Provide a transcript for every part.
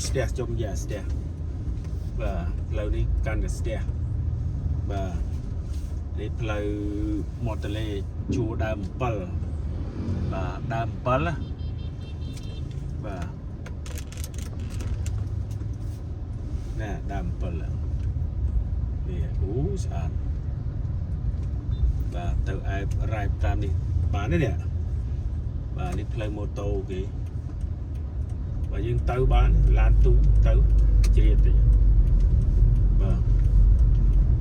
ស្ទះជុំយ៉ាស្ទះបាទផ្លូវនេះកាន់តែស្ទះបាទនេះផ្លូវមាត់ទន្លេជួរដើម7បាទដើម7បាទណែដើម7នេះអូស្អាតបាទទៅអែបរ៉ែបតាមនេះបានទេនេះបាទនេះផ្លូវម៉ូតូគេបើយើងទៅបានឡានទូទៅជ្រៀតតិចបាទ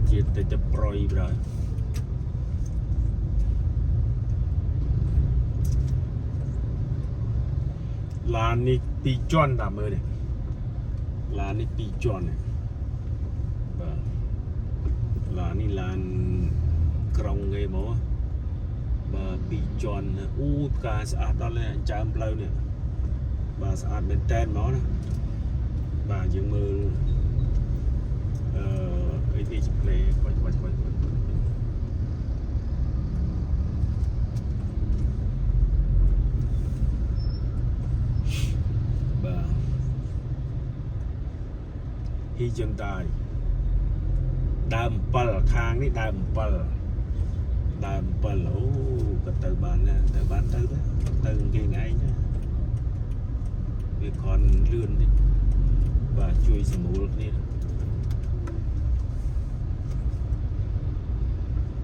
ជ្រៀតតិចទៅប្រយបើឡាននេះ2ជាន់តាមមើលនេះឡាននេះ2ជាន់នេះបាទឡាននេះឡានក្រុងគេមកបាទ2ជាន់អូផ្កាស្អាតដល់ហើយអញ្ចឹងផ្លូវនេះបាទស្អាតមែនតែនមកណាបាទយើងមើលអី display បាច់បាទហ៊ីជុនតាយដើម7ខាងនេះដើម7អូក៏ទៅបានណាទៅបានទៅគេឯងណាវាខនលឿនតិចបាទជួយសម្រួលគ្នា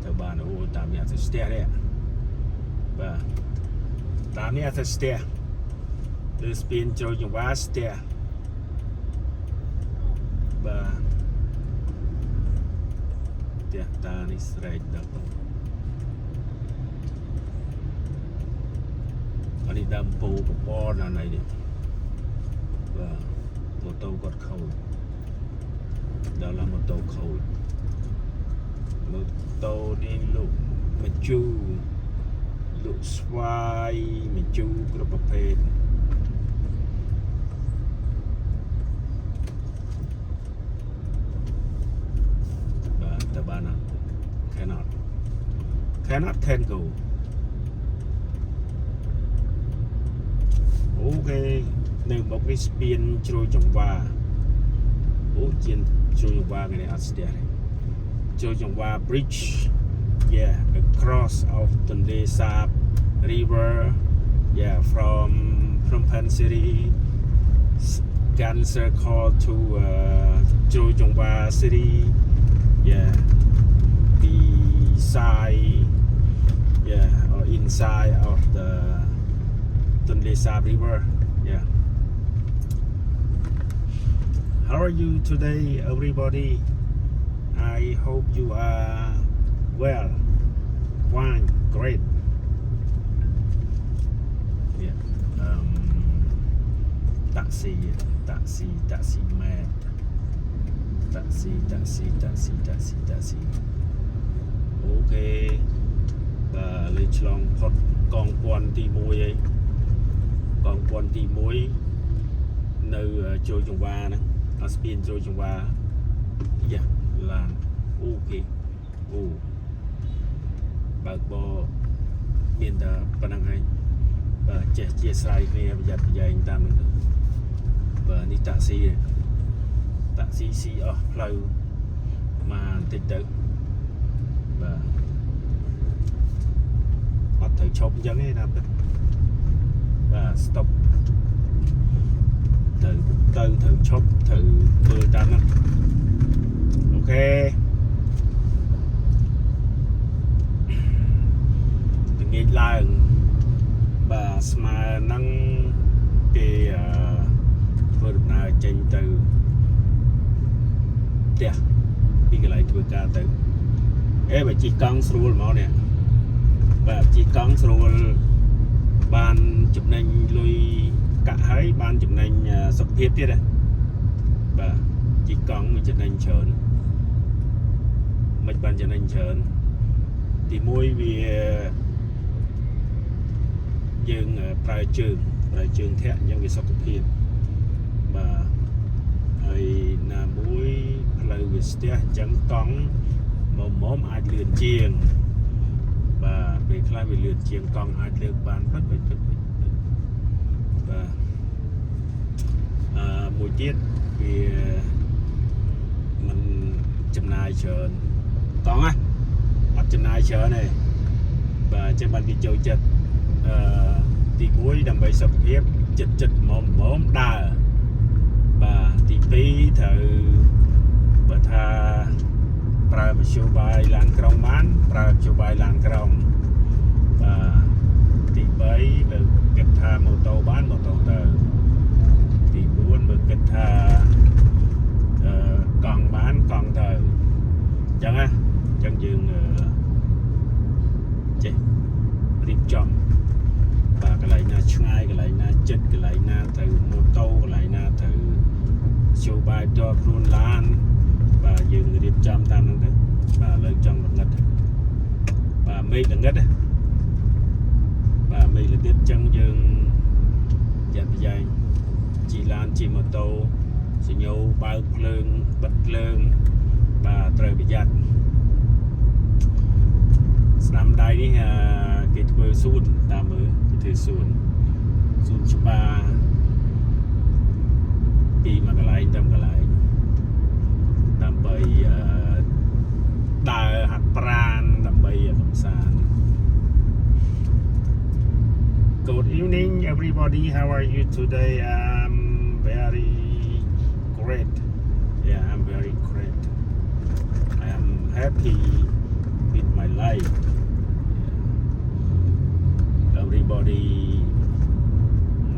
ទៅបានអូតាមនេះអត់ស្ទះទេបាទតាមនេះអត់ស្ទះឬស្ពានជ្រោយចង្វាស្ទះបាទផ្ទះតានេះស្រែកដល់អានេះដើមពោបបរណាណៃនេះបាទម៉ូតូគាត់ខូចដល់ឡាម៉ូតូខូចម៉ូតូនេះលោកបញ្ជូលោកស្វាយបញ្ជូគ្រប់ប្រភេទបាទតើបានណា cannot tango អូខេនៅមុខនេះស្ពានជ្រោយចង្វាអូជាជ្រោយចង្វាគេនេះអត់ស្ទះទេជ្រោយចង្វា bridge yeah across of Tonle Sap river yeah from Phnom Penh city Gan circle toជ្រោយចង្វា city yeah beside yeah or inside of the Tonle Sap river yeah how are you today everybody I hope you are well fine great yeah taxi man taxi okay បាទលេខឆ្លងផុតកងពាន់ទី1ហើយកងពាន់ទី1នៅជ្រោយចង្វាហ្នឹងអស្ពានជ្រោយចង្វាយ៉ាឡានអូគេអូបើកបោមានតែប៉ុណ្្នឹងឯងបាទចេះជាស្រ័យគ្នាប្រយ័ត្នប្រយែងតាមនឹងបាទនេះតាក់ស៊ីស៊ីអស់ផ្លូវមកបន្តិចទៅបាទអត់ត្រូវឈប់អញ្ចឹងទេណាបាទ stop ត្រូវឈប់ត្រូវធ្វើតាមហ្នឹងអូខេល្ងាចឡើងបាទស្មើហ្នឹងគេធ្វើដំណើរចេញទៅផ្ទះពីកន្លែងធ្វើការទៅបើជិះកង់ស្រួលហ្មងនេះបាទជិះកង់ស្រួលបានចំណេញលុយកាក់ហើយបានចំណេញសុខភាពទៀតណាបាទជិះកង់មានចំណេញច្រើនមិនបានចំណេញច្រើនទី1វាយើងប្រើជើងធាក់អញ្ចឹងវាសុខភាពបាទហើយណាមួយផ្លូវវាស្ទះអញ្ចឹងកង់មុំអាចលឿនជាងបាទពេលខ្លះវាលឿនជាងកង់អាចលើកបានបាទមួយ ទៀតវាមិនចំណាយច្រើនតោះណាអត់ចំណាយច្រើនទេបាទអញ្ចឹងបានវាចូលចិត្តទី1ដើម្បីសុខភាពចិត្តមុំដើរបាទទី2ត្រូវបើថាប្រើមធ្យោបាយឡានក្រុងបានប្រើមធ្យោបាយឡានក្រុងបាទទី3បើគិតថាម៉ូតូបានម៉ូតូទៅទី4បើគិតថាកង់បានកង់ទៅអញ្ចឹងណាអញ្ចឹងយើងចេះរៀបចំបាទកន្លែងណាឆ្ងាយកន្លែងណាជិតកន្លែងណាទៅម៉ូតូកន្លែងណាទៅមធ្យោបាយផ្ទាល់ខ្លួនឡានបាទយើងរៀបចំតាមហ្នឹងទៅបាទលើចង់ល្ងិតបាទមេឃល្ងិតបាទមេឃល្ងិតអញ្ចឹងយើងយ៉ាប់យ៉ែងជីឡានជីម៉ូតូសញ្ញោបើកភ្លើងបិទភ្លើងបាទត្រូវប្រយ័ត្នស្ដាំដៃនេះគេធ្វើសួនតាមមើលគេធ្វើសួនច្បារពីមួយកន្លែងទៅកន្លែងដើម្បីដើរហាត់ប្រាណដើម្បីកម្សាន្ត Good evening everybody, how are you today? I'm very great. Yeah, I'm very great. I am happy with my life. Yeah. Everybody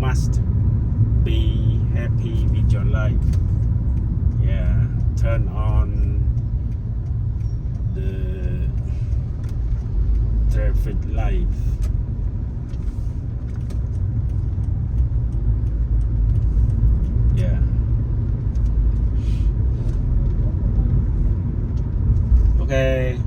must be happy with your life. Yeah, turn on the traffic light. Yeah. Okay.